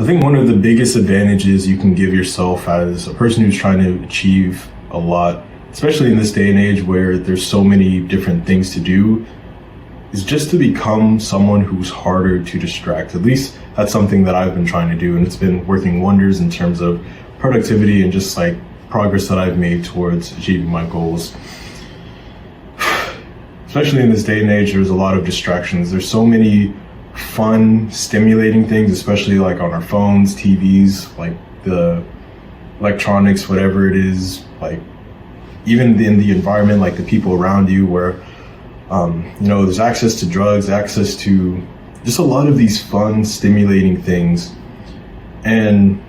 I think one of the biggest advantages you can give yourself as a person who's trying to achieve a lot, especially in this day and age where there's so many different things to do, is just to become someone who's harder to distract. At least that's something that I've been trying to do, and it's been working wonders in terms of productivity and just like progress that I've made towards achieving my goals. Especially in this day and age, there's a lot of distractions. There's so many fun, stimulating things, especially like on our phones, TVs, like the electronics, whatever it is, like even in the environment, like the people around you, where there's access to drugs, access to just a lot of these fun, stimulating things. And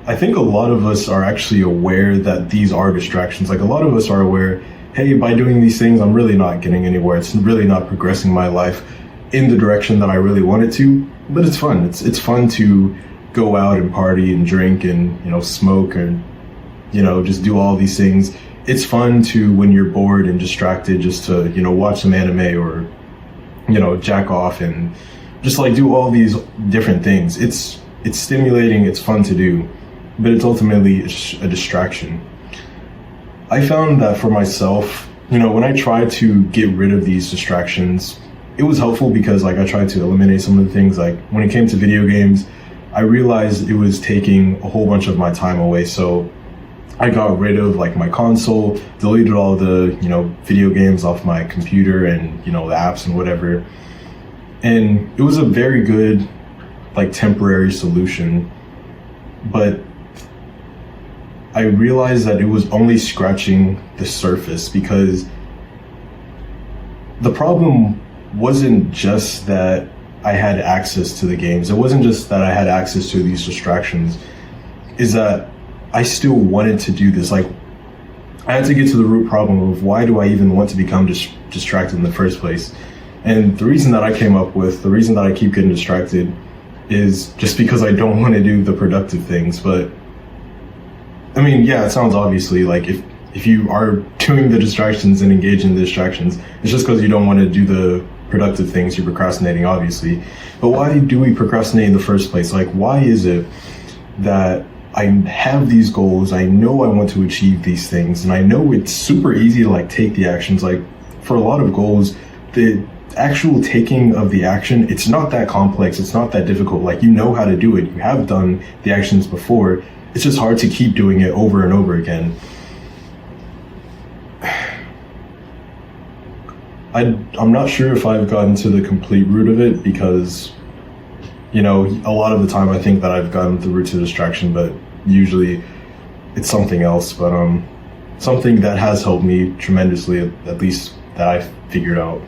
I think a lot of us are actually aware that these are distractions. Like a lot of us are aware, hey, by doing these things, I'm really not getting anywhere. It's really not progressing my life in the direction that I really want it to, but it's fun. It's fun to go out and party and drink and, smoke and, just do all these things. It's fun to, when you're bored and distracted, just to, watch some anime or, jack off and just like do all these different things. It's stimulating, it's fun to do, but it's ultimately a distraction. I found that for myself, when I tried to get rid of these distractions, it was helpful because like I tried to eliminate some of the things. Like when it came to video games, I realized it was taking a whole bunch of my time away. So I got rid of like my console, deleted all the, video games off my computer and, the apps and whatever. And it was a very good, like temporary solution. But I realized that it was only scratching the surface, because the problem wasn't just that I had access to the games. It wasn't just that I had access to these distractions. Is that I still wanted to do this. Like, I had to get to the root problem of why do I even want to become distracted in the first place? And the reason that I came up with, the reason that I keep getting distracted, is just because I don't want to do the productive things. But I mean, yeah, it sounds obviously like if you are doing the distractions and engaging in the distractions, it's just because you don't want to do the productive things. You're procrastinating, obviously. But why do we procrastinate in the first place? Like, why is it that I have these goals, I know I want to achieve these things, and I know it's super easy to like take the actions? Like for a lot of goals, the actual taking of the action, it's not that complex, it's not that difficult. Like, you know how to do it, you have done the actions before. It's just hard to keep doing it over and over again. I'm not sure if I've gotten to the complete root of it, because a lot of the time I think that I've gotten the root to distraction, but usually it's something else. But something that has helped me tremendously, at least that I've figured out,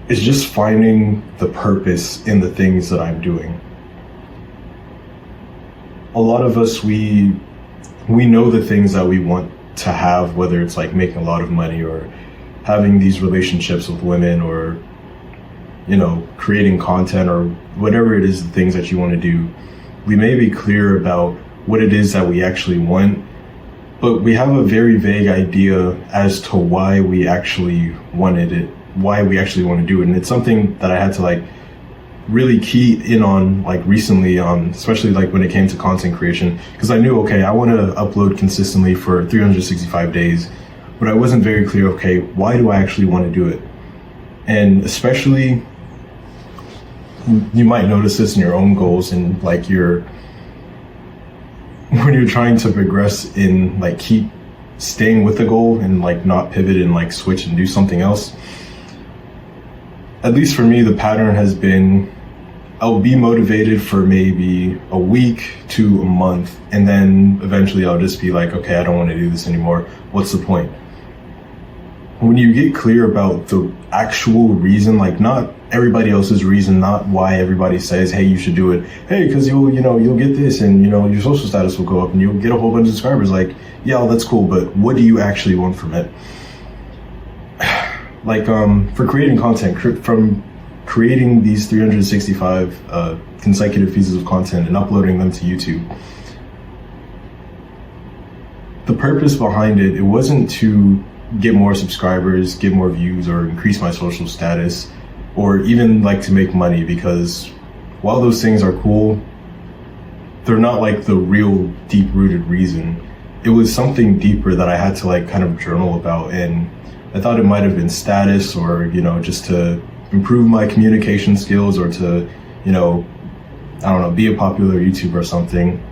is just finding the purpose in the things that I'm doing. A lot of us, we know the things that we want to have, whether it's like making a lot of money or having these relationships with women or creating content or whatever it is, the things that you want to do. We may be clear about what it is that we actually want, but we have a very vague idea as to why we actually wanted it, why we actually want to do it. And it's something that I had to like really key in on like recently, especially like when it came to content creation, because I knew, okay, I want to upload consistently for 365 days, but I wasn't very clear, okay, why do I actually want to do it? And especially, you might notice this in your own goals, and like when you're trying to progress in like keep staying with the goal and like not pivot and like switch and do something else. At least for me, the pattern has been, I'll be motivated for maybe a week to a month, and then eventually I'll just be like, okay, I don't want to do this anymore. What's the point? When you get clear about the actual reason, like not everybody else's reason, not why everybody says, hey, you should do it. Hey, because you'll get this, and your social status will go up and you'll get a whole bunch of subscribers. Like, yeah, well, that's cool, but what do you actually want from it? Like, for creating content, from creating these 365 consecutive pieces of content and uploading them to YouTube, the purpose behind it wasn't to get more subscribers, get more views, or increase my social status, or even like to make money, because while those things are cool, they're not like the real deep-rooted reason. It was something deeper that I had to like kind of journal about, and I thought it might have been status, or just to improve my communication skills, or to I don't know, be a popular YouTuber or something.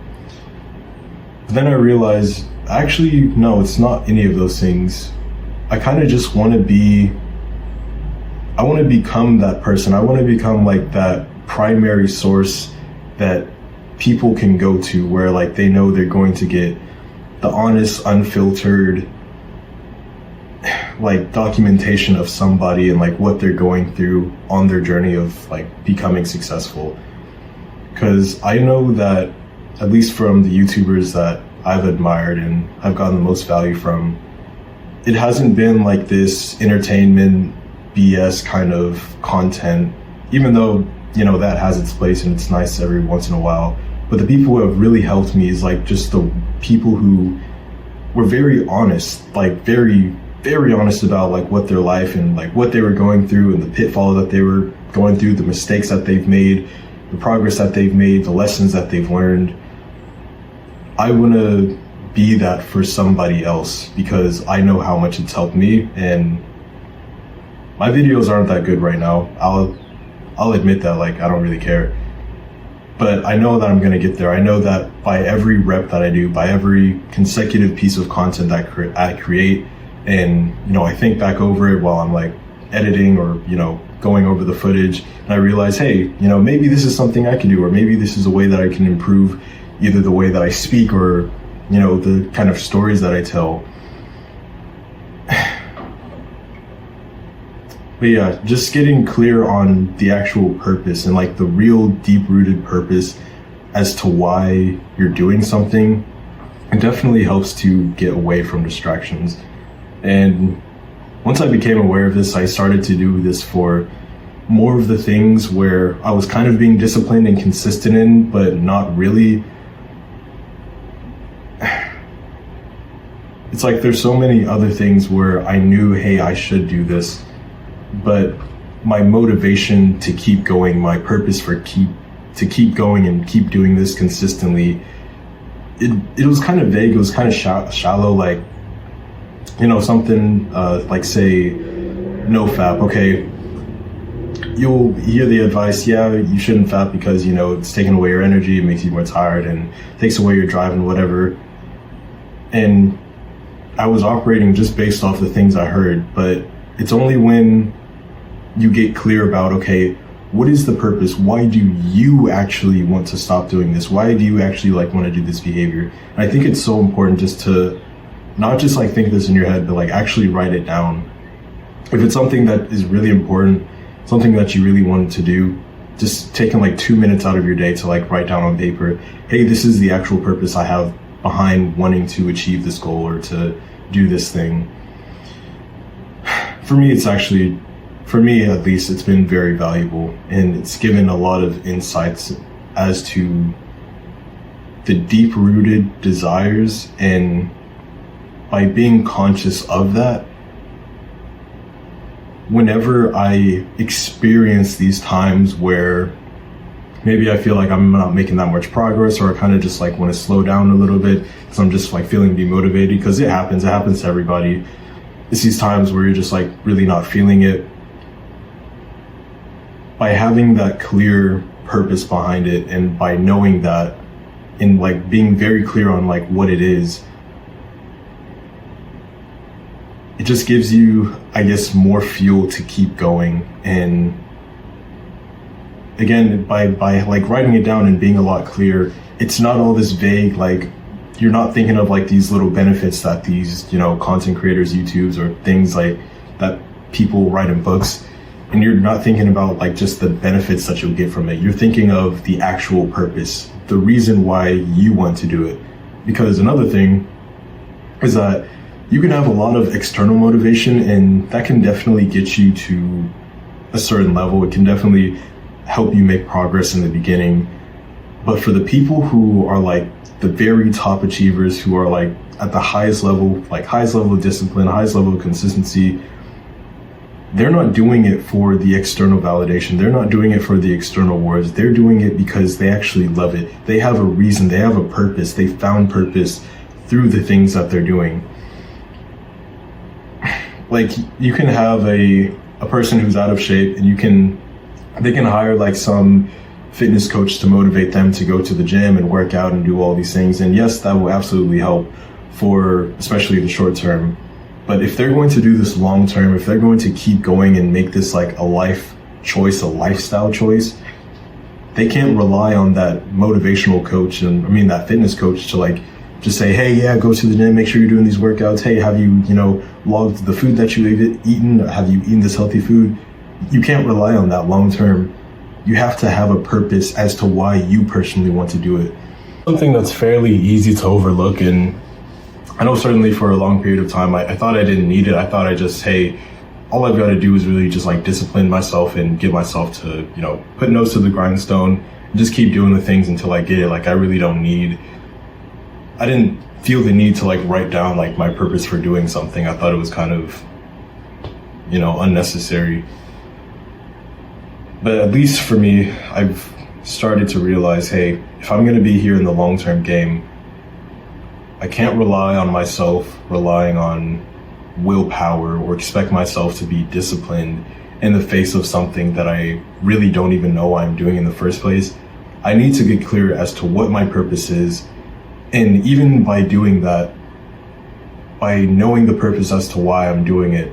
But then I realized, actually, no, it's not any of those things. I kind of just want to become that person. I want to become like that primary source that people can go to, where like they know they're going to get the honest, unfiltered like documentation of somebody and like what they're going through on their journey of like becoming successful. Because I know that, at least from the YouTubers that I've admired and I've gotten the most value from, it hasn't been like this entertainment BS kind of content, even though that has its place and it's nice every once in a while. But the people who have really helped me is like just the people who were very honest, like very, very honest about like what their life and like what they were going through, and the pitfalls that they were going through, the mistakes that they've made, the progress that they've made, the lessons that they've learned. I want to be that for somebody else, because I know how much it's helped me. And my videos aren't that good right now. I'll admit that, like, I don't really care. But I know that I'm going to get there. I know that by every rep that I do, by every consecutive piece of content that I create, and, I think back over it while I'm like editing or, going over the footage, and I realize, hey, maybe this is something I can do, or maybe this is a way that I can improve either the way that I speak or, the kind of stories that I tell. But yeah, just getting clear on the actual purpose and like the real deep-rooted purpose as to why you're doing something, it definitely helps to get away from distractions. And once I became aware of this, I started to do this for more of the things where I was kind of being disciplined and consistent in, but not really. It's like there's so many other things where I knew, hey, I should do this, but my motivation to keep going, my purpose for to keep going and keep doing this consistently, it was kind of vague. It was kind of shallow, like, something like, say, no fap. Okay, you'll hear the advice, yeah, you shouldn't fap because, it's taking away your energy, it makes you more tired, and takes away your drive and whatever. And I was operating just based off the things I heard, but it's only when you get clear about, okay, what is the purpose? Why do you actually want to stop doing this? Why do you actually like want to do this behavior? And I think it's so important just to not just like think this in your head, but like actually write it down. If it's something that is really important, something that you really wanted to do, just taking like 2 minutes out of your day to like write down on paper, hey, this is the actual purpose I have behind wanting to achieve this goal or to do this thing. For me, at least, it's been very valuable, and it's given a lot of insights as to the deep-rooted desires, and by being conscious of that, whenever I experience these times where maybe I feel like I'm not making that much progress, or I kind of just like want to slow down a little bit because I'm just like feeling demotivated, because it happens to everybody. It's these times where you're just like really not feeling it. By having that clear purpose behind it, and by knowing that, and like being very clear on like what it is, it just gives you, I guess, more fuel to keep going. And again, by like writing it down and being a lot clearer, it's not all this vague, like you're not thinking of like these little benefits that these, content creators, YouTubes, or things like that people write in books. And you're not thinking about like just the benefits that you'll get from it. You're thinking of the actual purpose, the reason why you want to do it. Because another thing is that you can have a lot of external motivation, and that can definitely get you to a certain level. It can definitely help you make progress in the beginning. But for the people who are like the very top achievers, who are like at the highest level of discipline, highest level of consistency, they're not doing it for the external validation. They're not doing it for the external words. They're doing it because they actually love it. They have a reason. They have a purpose. They found purpose through the things that they're doing. Like, you can have a person who's out of shape, and they can hire like some fitness coach to motivate them to go to the gym and work out and do all these things. And yes, that will absolutely help for especially the short term. But if they're going to do this long term, if they're going to keep going and make this like a life choice, a lifestyle choice, they can't rely on that motivational coach that fitness coach to like just say, hey, yeah, go to the gym, make sure you're doing these workouts. Hey, have you, logged the food that you've eaten? Have you eaten this healthy food? You can't rely on that long term. You have to have a purpose as to why you personally want to do it. Something that's fairly easy to overlook, and I know certainly for a long period of time, I thought I didn't need it. I thought hey, all I've got to do is really just like discipline myself and give myself to, put nose to the grindstone and just keep doing the things until I get it. Like, I didn't feel the need to like write down like my purpose for doing something. I thought it was kind of, unnecessary. But at least for me, I've started to realize, hey, if I'm going to be here in the long-term game, I can't rely on myself relying on willpower or expect myself to be disciplined in the face of something that I really don't even know why I'm doing in the first place. I need to get clear as to what my purpose is. And even by doing that, by knowing the purpose as to why I'm doing it,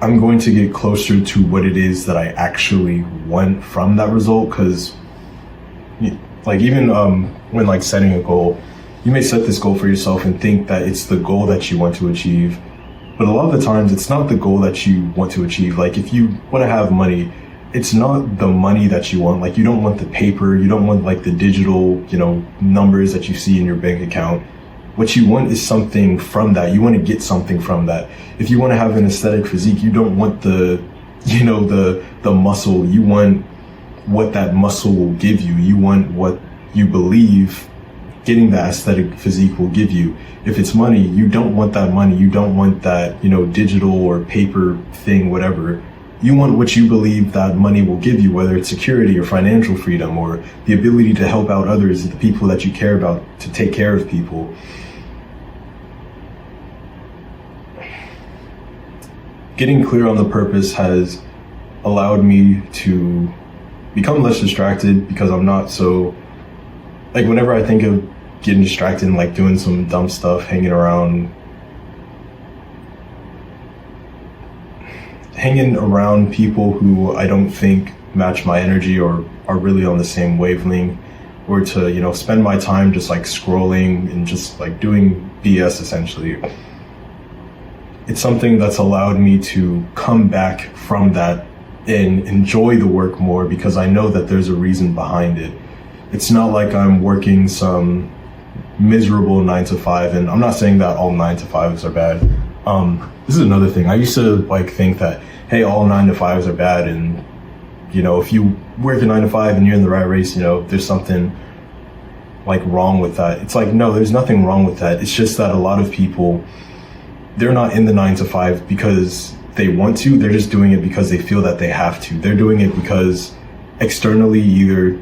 I'm going to get closer to what it is that I actually want from that result. Because like, even when like setting a goal, you may set this goal for yourself and think that it's the goal that you want to achieve. But a lot of the times it's not the goal that you want to achieve. Like, if you want to have money, it's not the money that you want. Like, you don't want the paper, you don't want like the digital, numbers that you see in your bank account. What you want is something from that. You want to get something from that. If you want to have an aesthetic physique, you don't want the muscle. You want what that muscle will give you. You want what you believe getting that aesthetic physique will give you. If it's money, you don't want that money. You don't want that, digital or paper thing, whatever. You want what you believe that money will give you, whether it's security or financial freedom or the ability to help out others, the people that you care about, to take care of people. Getting clear on the purpose has allowed me to become less distracted, because I'm not so, like, whenever I think of getting distracted and like doing some dumb stuff, hanging around people who I don't think match my energy or are really on the same wavelength, or to, spend my time just like scrolling and just like doing BS essentially. It's something that's allowed me to come back from that and enjoy the work more, because I know that there's a reason behind it. It's not like I'm working some miserable 9-to-5, and I'm not saying that all 9-to-5s are bad. This is another thing. I used to like think that, hey, all 9-to-5s are bad, and if you work a 9-to-5 and you're in the right race, there's something like wrong with that. It's like, no, there's nothing wrong with that. It's just that a lot of people, they're not in the 9-to-5 because they want to. They're just doing it because they feel that they have to. They're doing it because externally, either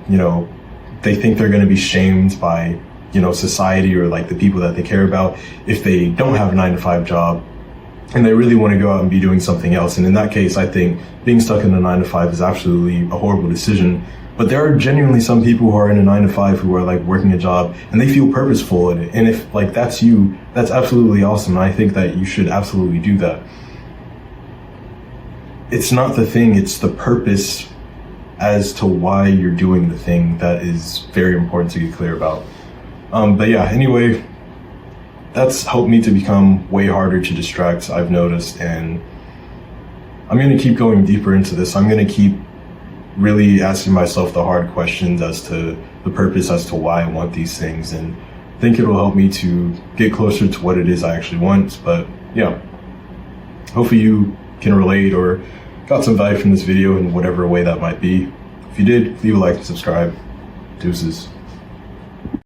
they think they're going to be shamed by society or like the people that they care about if they don't have a 9-to-5 job, and they really want to go out and be doing something else. And in that case, I think being stuck in a 9-to-5 is absolutely a horrible decision. But there are genuinely some people who are in a 9-to-5 who are like working a job and they feel purposeful in it. And if like that's you, that's absolutely awesome. And I think that you should absolutely do that. It's not the thing, it's the purpose as to why you're doing the thing that is very important to get clear about. But yeah, anyway, that's helped me to become way harder to distract, I've noticed, and I'm going to keep going deeper into this. I'm going to keep really asking myself the hard questions as to the purpose as to why I want these things, and I think it'll help me to get closer to what it is I actually want. But yeah, hopefully you can relate or got some value from this video in whatever way that might be. If you did, leave a like and subscribe. Deuces.